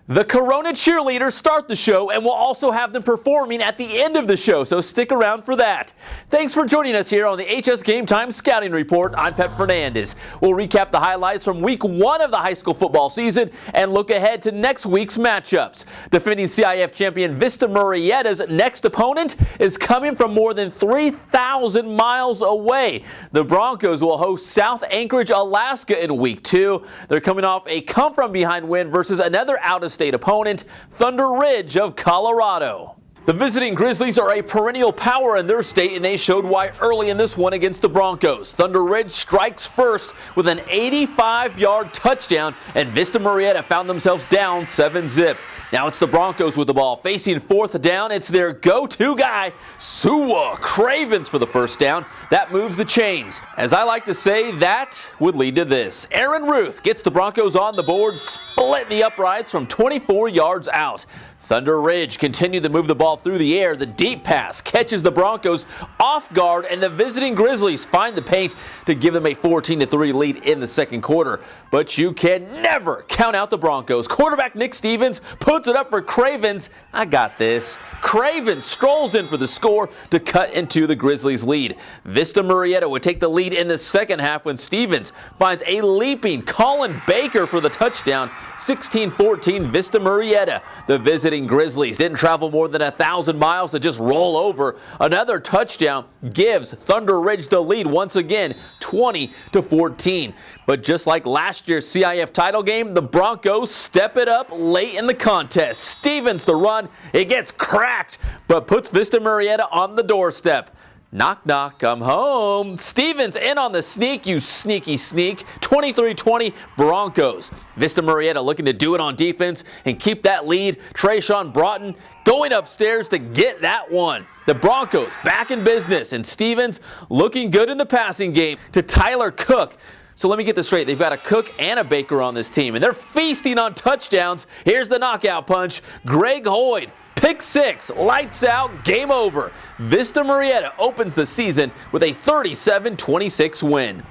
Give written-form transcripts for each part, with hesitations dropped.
The Corona cheerleaders start the show, and we'll also have them performing at the end of the show, so stick around for that. Thanks for joining us here on the HS Game Time Scouting Report. I'm Pep Fernandez. We'll recap the highlights from week 1 of the high school football season and look ahead to next week's matchups. Defending CIF champion Vista Murrieta's next opponent is coming from more than 3,000 miles away. The Broncos will host South Anchorage, Alaska in week 2. They're coming off a come-from-behind win versus another out-of-state opponent, Thunder Ridge of Colorado. The visiting Grizzlies are a perennial power in their state, and they showed why early in this one against the Broncos. Thunder Ridge strikes first with an 85-yard touchdown, and Vista Murrieta found themselves down 7-zip. Now it's the Broncos with the ball. Facing 4th down, it's their go-to guy, Suwa Cravens for the first down. That moves the chains. As I like to say, that would lead to this. Aaron Ruth gets the Broncos on the board, splitting the uprights from 24 yards out. Thunder Ridge continued to move the ball through the air. The deep pass catches the Broncos off guard, and the visiting Grizzlies find the paint to give them a 14-3 lead in the second quarter. But you can never count out the Broncos. Quarterback Nick Stevens puts it up for Cravens. I got this. Cravens strolls in for the score to cut into the Grizzlies' lead. Vista Murrieta would take the lead in the second half when Stevens finds a leaping Colin Baker for the touchdown. 16-14 Vista Murrieta. The visiting Grizzlies didn't travel more than 1,000 miles to just roll over. Another touchdown gives Thunder Ridge the lead once again, 20-14. But just like last year's CIF title game, the Broncos step it up late in the contest. Stevens the run, it gets cracked, but puts Vista Murrieta on the doorstep. Knock, knock, come home. Stevens in on the sneak, you sneaky sneak. 23-20 Broncos. Vista Murrieta looking to do it on defense and keep that lead. Trayshawn Broughton going upstairs to get that one. The Broncos back in business, and Stevens looking good in the passing game to Tyler Cook. So let me get this straight. They've got a Cook and a Baker on this team, and they're feasting on touchdowns. Here's the knockout punch. Greg Hoyd. Pick 6, lights out, game over. Vista Murrieta opens the season with a 37-26 win.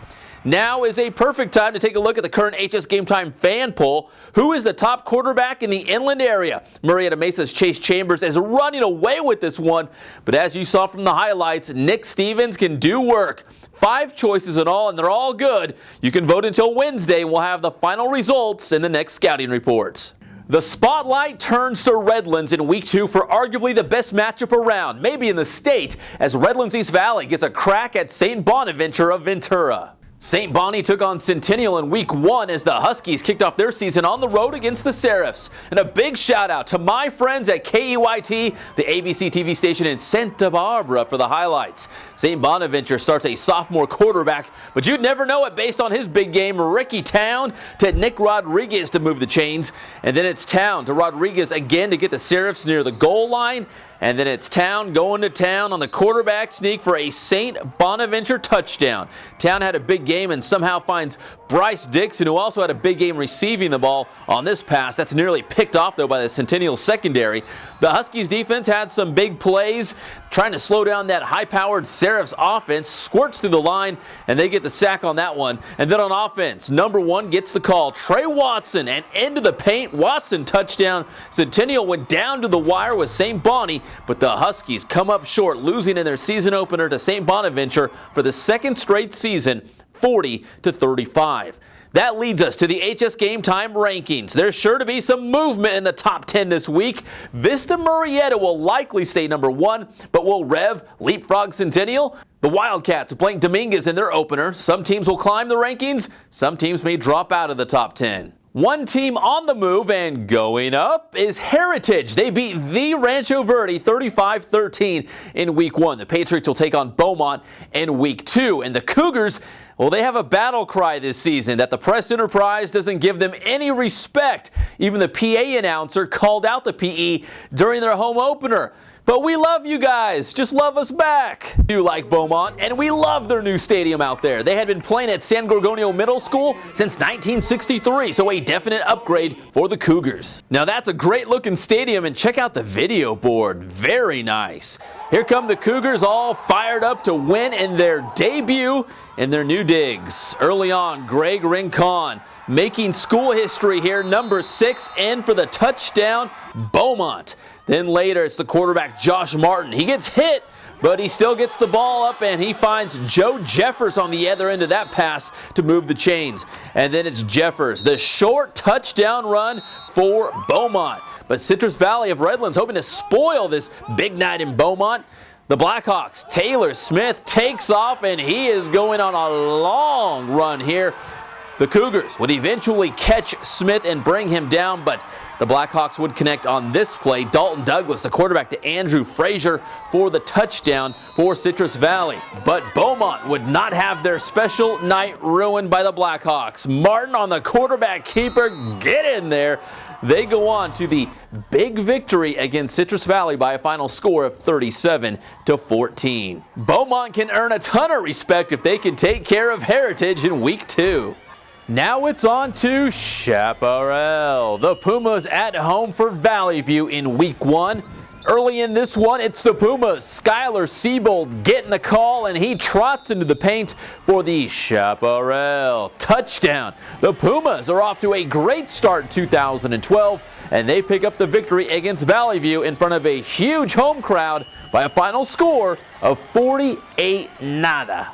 Now is a perfect time to take a look at the current HS Game Time fan poll. Who is the top quarterback in the inland area? Murrieta Mesa's Chase Chambers is running away with this one, but as you saw from the highlights, Nick Stevens can do work. 5 choices in all, and they're all good. You can vote until Wednesday. We'll have the final results in the next scouting reports. The spotlight turns to Redlands in week 2 for arguably the best matchup around, maybe in the state, as Redlands East Valley gets a crack at St Bonaventure of Ventura. St. Bonnie took on Centennial in week 1 as the Huskies kicked off their season on the road against the Terrace. And a big shout out to my friends at KEYT, the ABC TV station in Santa Barbara, for the highlights. St. Bonaventure starts a sophomore quarterback, but you'd never know it based on his big game, Ricky Town to Nick Rodriguez to move the chains. And then it's Town to Rodriguez again to get the Terrace near the goal line. And then it's Town going to town on the quarterback sneak for a St. Bonaventure touchdown. Town had a big game and somehow finds Bryce Dixon, who also had a big game receiving the ball on this pass. That's nearly picked off, though, by the Centennial secondary. The Huskies defense had some big plays, trying to slow down that high-powered Terrace offense, squirts through the line, and they get the sack on that one. And then on offense, number 1 gets the call. Trey Watson, and into the paint. Watson touchdown. Centennial went down to the wire with St. Bonnie, but the Huskies come up short, losing in their season opener to St. Bonaventure for the second straight season, 40-35. That leads us to the HS Game Time rankings. There's sure to be some movement in the top 10 this week. Vista Murrieta will likely stay number 1, but will Rev leapfrog Centennial? The Wildcats are playing Dominguez in their opener. Some teams will climb the rankings. Some teams may drop out of the top 10. One team on the move and going up is Heritage. They beat the Rancho Verde 35-13 in week 1. The Patriots will take on Beaumont in week 2. And the Cougars, well, they have a battle cry this season that the press enterprise doesn't give them any respect. Even the PA announcer called out the PE during their home opener. But we love you guys. Just love us back. You like Beaumont, and we love their new stadium out there. They had been playing at San Gorgonio Middle School since 1963, so a definite upgrade for the Cougars. Now that's a great looking stadium, and check out the video board. Very nice. Here come the Cougars all fired up to win in their debut in their new digs. Early on, Greg Rincon making school history here, number 6 in for the touchdown, Beaumont. Then later, it's the quarterback, Josh Martin. He gets hit, but he still gets the ball up, and he finds Joe Jeffers on the other end of that pass to move the chains. And then it's Jeffers, the short touchdown run for Beaumont. But Citrus Valley of Redlands hoping to spoil this big night in Beaumont. The Blackhawks, Taylor Smith takes off, and he is going on a long run here. The Cougars would eventually catch Smith and bring him down, but the Blackhawks would connect on this play. Dalton Douglas, the quarterback, to Andrew Frazier for the touchdown for Citrus Valley. But Beaumont would not have their special night ruined by the Blackhawks. Martin on the quarterback keeper, get in there. They go on to the big victory against Citrus Valley by a final score of 37-14. Beaumont can earn a ton of respect if they can take care of Heritage in week 2. Now it's on to Chaparral. The Pumas at home for Valley View in week 1. Early in this one, it's the Pumas. Skylar Siebold getting the call, and he trots into the paint for the Chaparral touchdown. The Pumas are off to a great start in 2012, and they pick up the victory against Valley View in front of a huge home crowd by a final score of 48-0.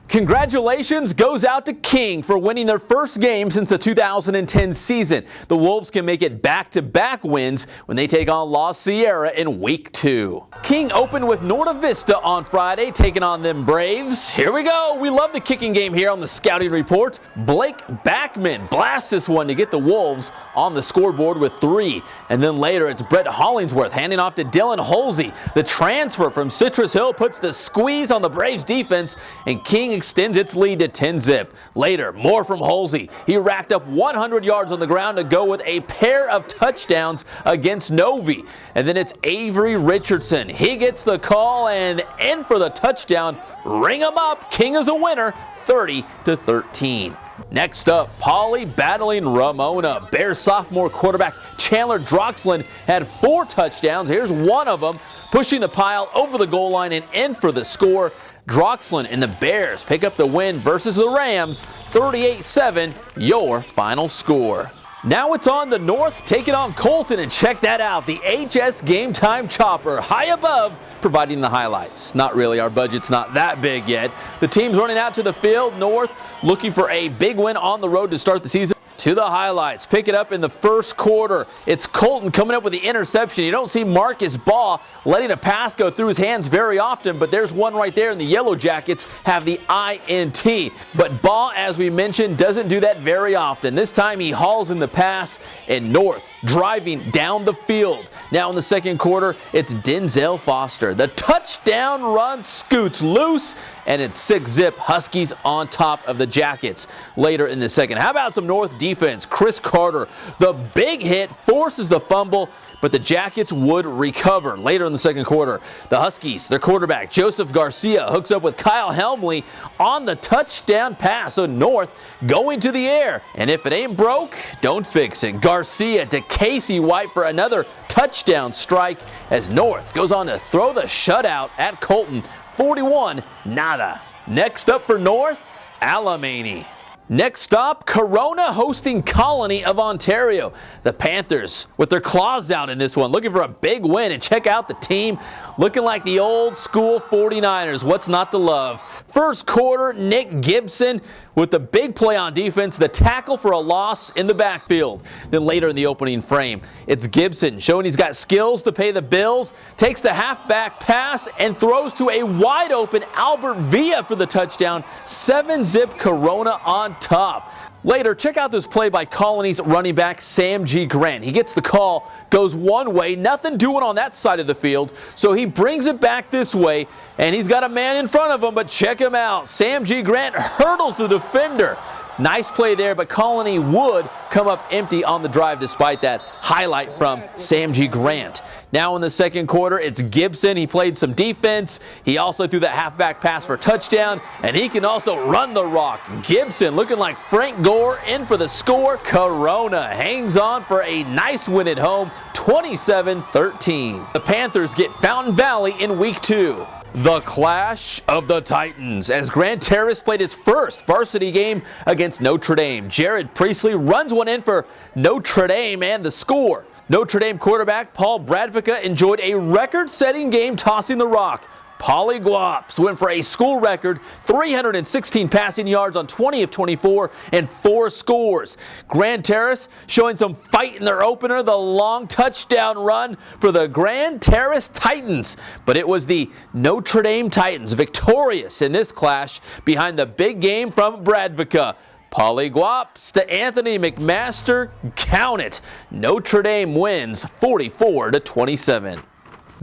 Congratulations goes out to King for winning their first game since the 2010 season. The Wolves can make it back-to-back wins when they take on La Sierra in week 2. King opened with Norte Vista on Friday, taking on them Braves. Here we go. We love the kicking game here on the Scouting Report. Blake Backman blasts this one to get the Wolves on the scoreboard with 3. And then later, it's Brett Hollingsworth handing off to Dylan Holsey. The transfer from Citrus Hill puts the squeeze on the Braves defense, and King extends its lead to 10-zip. Later, more from Holsey. He racked up 100 yards on the ground to go with a pair of touchdowns against Novi. And then it's Avery Richardson. He gets the call and in for the touchdown. Ring him up. King is a winner, 30-13. Next up, Poly battling Ramona. Bears sophomore quarterback Chandler Droxland had 4 touchdowns. Here's one of them, pushing the pile over the goal line and in for the score. Droxland and the Bears pick up the win versus the Rams, 38-7, your final score. Now it's on the North, taking on Colton, and check that out, the HS Game Time Chopper, high above, providing the highlights. Not really, our budget's not that big yet. The team's running out to the field, North looking for a big win on the road to start the season. To the highlights, pick it up in the first quarter. It's Colton coming up with the interception. You don't see Marcus Baugh letting a pass go through his hands very often, but there's one right there, and the Yellow Jackets have the INT. But Baugh, as we mentioned, doesn't do that very often. This time he hauls in the pass, and North driving down the field. Now in the second quarter, it's Denzel Foster. The touchdown run scoots loose, and it's 6-zip, Huskies on top of the Jackets. Later in the second, how about some North defense? Chris Carter, the big hit, forces the fumble, but the Jackets would recover. Later in the second quarter, the Huskies, their quarterback, Joseph Garcia, hooks up with Kyle Helmley on the touchdown pass. So North going to the air, and if it ain't broke, don't fix it. Garcia to Casey White for another touchdown strike as North goes on to throw the shutout at Colton, 41-0. Next up for North, Alamany. Next stop, Corona hosting Colony of Ontario. The Panthers with their claws out in this one, looking for a big win. And check out the team looking like the old school 49ers. What's not to love? First quarter, Nick Gibson with the big play on defense, the tackle for a loss in the backfield. Then later in the opening frame, it's Gibson showing he's got skills to pay the bills, takes the halfback pass and throws to a wide open Albert Villa for the touchdown. 7-zip Corona on top. Later, check out this play by Colony's running back, Sam G. Grant. He gets the call, goes one way, nothing doing on that side of the field, so he brings it back this way, and he's got a man in front of him, but check him out. Sam G. Grant hurdles the defender. Nice play there, but Colony would come up empty on the drive despite that highlight from Sam G. Grant. Now in the second quarter, it's Gibson. He played some defense. He also threw that halfback pass for a touchdown, and he can also run the rock. Gibson looking like Frank Gore in for the score. Corona hangs on for a nice win at home, 27-13. The Panthers get Fountain Valley in week 2. The clash of the Titans as Grand Terrace played its first varsity game against Notre Dame. Jared Priestley runs one in for Notre Dame and the score. Notre Dame quarterback Paul Bradvica enjoyed a record-setting game tossing the rock. Polly Guaps went for a school record 316 passing yards on 20 of 24 and 4 scores. Grand Terrace showing some fight in their opener, the long touchdown run for the Grand Terrace Titans. But it was the Notre Dame Titans victorious in this clash behind the big game from Bradvica. Polly Guaps to Anthony McMaster, count it. Notre Dame wins 44-27.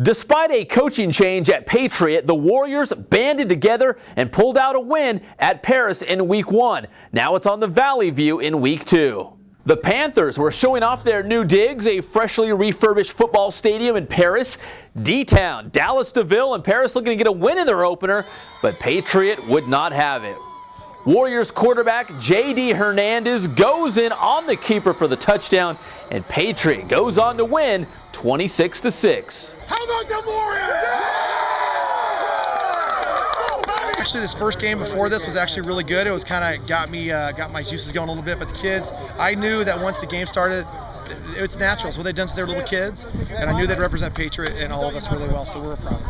Despite a coaching change at Patriot, the Warriors banded together and pulled out a win at Paris in Week 1. Now it's on the Valley View in Week 2. The Panthers were showing off their new digs, a freshly refurbished football stadium in Paris. D-Town, Dallas to Ville, and Paris looking to get a win in their opener, but Patriot would not have it. Warriors quarterback J.D. Hernandez goes in on the keeper for the touchdown, and Patriot goes on to win 26-6. How about the Warriors? Actually, this first game before this was actually really good. It was kind of got my juices going a little bit. But the kids, I knew that once the game started, it's natural. It's what they've done since they were little kids, and I knew they'd represent Patriot and all of us really well. So we're proud.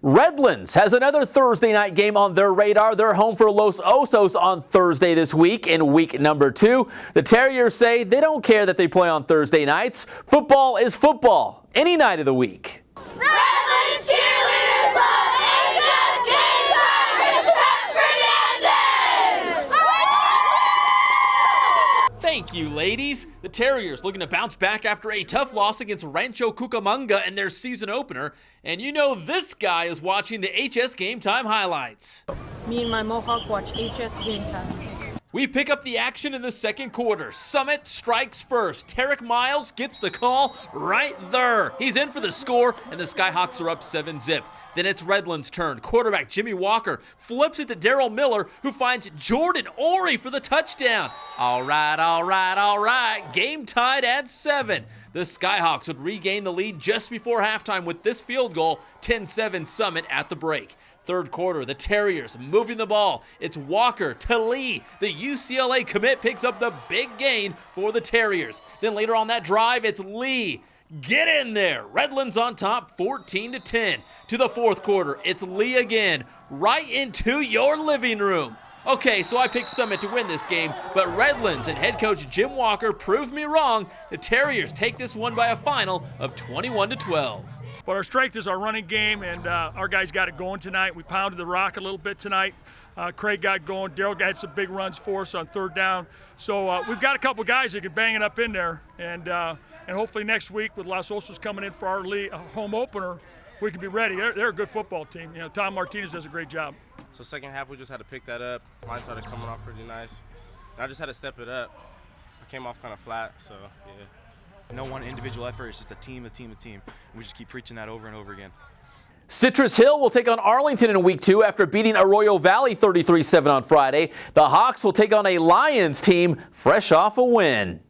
Redlands has another Thursday night game on their radar. They're home for Los Osos on Thursday this week in week number 2. The Terriers say they don't care that they play on Thursday nights. Football is football any night of the week. Redlands cheerleaders love HS Game Time with Pep Fernandez! Thank you, ladies. The Terriers looking to bounce back after a tough loss against Rancho Cucamonga in their season opener. And you know this guy is watching the HS Game Time highlights. Me and my Mohawk watch HS Game Time. We pick up the action in the second quarter. Summit strikes first. Tarek Miles gets the call right there. He's in for the score, and the Skyhawks are up 7-zip. Then it's Redlands' turn. Quarterback Jimmy Walker flips it to Daryl Miller, who finds Jordan Ory for the touchdown. All right. Game tied at 7. The Skyhawks would regain the lead just before halftime with this field goal, 10-7 Summit at the break. Third quarter, the Terriers moving the ball. It's Walker to Lee. The UCLA commit picks up the big gain for the Terriers. Then later on that drive, it's Lee. Get in there. Redlands on top, 14-10. To the fourth quarter, it's Lee again, right into your living room. Okay, so I picked Summit to win this game, but Redlands and head coach Jim Walker proved me wrong. The Terriers take this one by a final of 21-12. But our strength is our running game, and our guys got it going tonight. We pounded the rock a little bit tonight. Craig got going. Daryl had some big runs for us on third down. So we've got a couple guys that can bang it up in there, and hopefully next week with Los Osos coming in for our home opener, we can be ready. They're a good football team. You know, Tom Martinez does a great job. So second half, we just had to pick that up. Mine started coming off pretty nice. And I just had to step it up. I came off kind of flat, so yeah. No one individual effort, it's just a team. And we just keep preaching that over and over again. Citrus Hill will take on Arlington in week 2 after beating Arroyo Valley 33-7 on Friday. The Hawks will take on a Lions team fresh off a win.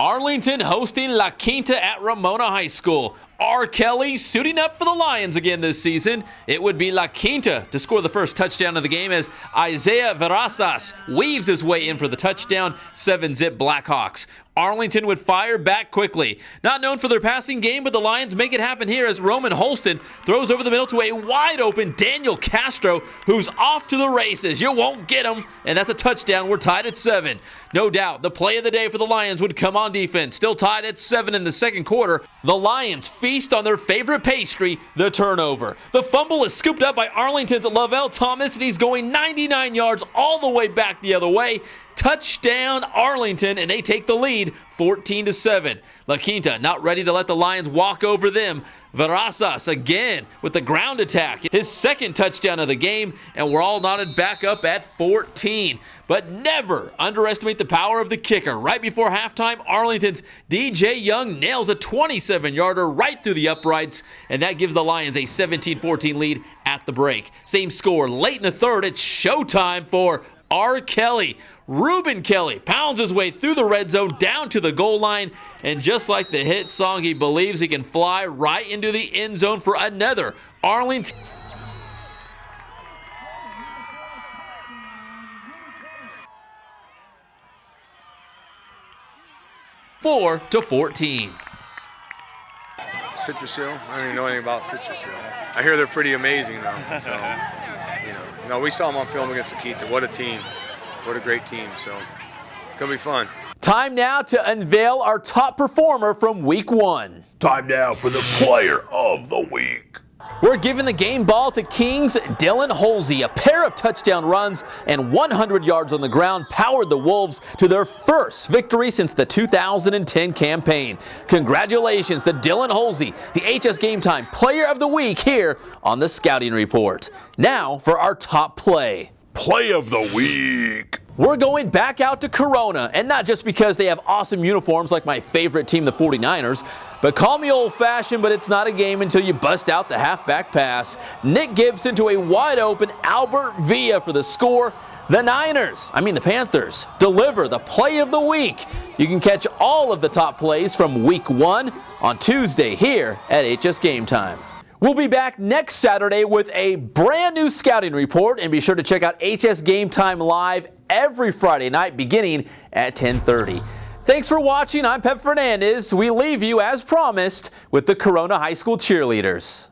Arlington hosting La Quinta at Ramona High School. R. Kelly suiting up for the Lions again this season. It would be La Quinta to score the first touchdown of the game as Isaiah Verasas weaves his way in for the touchdown, 7-zip Blackhawks. Arlington would fire back quickly. Not known for their passing game, but the Lions make it happen here as Roman Holston throws over the middle to a wide-open Daniel Castro, who's off to the races. You won't get him, and that's a touchdown. We're tied at 7. No doubt, the play of the day for the Lions would come on defense. Still tied at 7 in the second quarter. The Lions feast on their favorite pastry, the turnover. The fumble is scooped up by Arlington's Lavelle Thomas, and he's going 99 yards all the way back the other way. Touchdown Arlington, and they take the lead 14-7. La Quinta not ready to let the Lions walk over them. Verasas again with the ground attack. His second touchdown of the game, and we're all knotted back up at 14. But never underestimate the power of the kicker. Right before halftime, Arlington's DJ Young nails a 27-yarder right through the uprights, and that gives the Lions a 17-14 lead at the break. Same score late in the third. It's showtime for R. Kelly. Reuben Kelly pounds his way through the red zone down to the goal line, and just like the hit song, he believes he can fly right into the end zone for another Arlington. 4-14. Citrus Hill? I don't even know anything about Citrus Hill. I hear they're pretty amazing though. So, no, we saw them on film against Quinta. What a team. What a great team. So, it's going to be fun. Time now to unveil our top performer from week 1. Time now for the player of the week. We're giving the game ball to Kings' Dylan Holsey. A pair of touchdown runs and 100 yards on the ground powered the Wolves to their first victory since the 2010 campaign. Congratulations to Dylan Holsey, the HS Game Time Player of the Week here on the Scouting Report. Now for our top play. Play of the week. We're going back out to Corona, and not just because they have awesome uniforms like my favorite team, the 49ers, but call me old-fashioned, but it's not a game until you bust out the halfback pass. Nick Gibson to a wide-open Albert Villa for the score. The Panthers, deliver the play of the week. You can catch all of the top plays from week 1 on Tuesday here at HS Game Time. We'll be back next Saturday with a brand new scouting report, and be sure to check out HS Game Time live every Friday night beginning at 10:30. Thanks for watching. I'm Pep Fernandez. We leave you, as promised, with the Corona High School cheerleaders.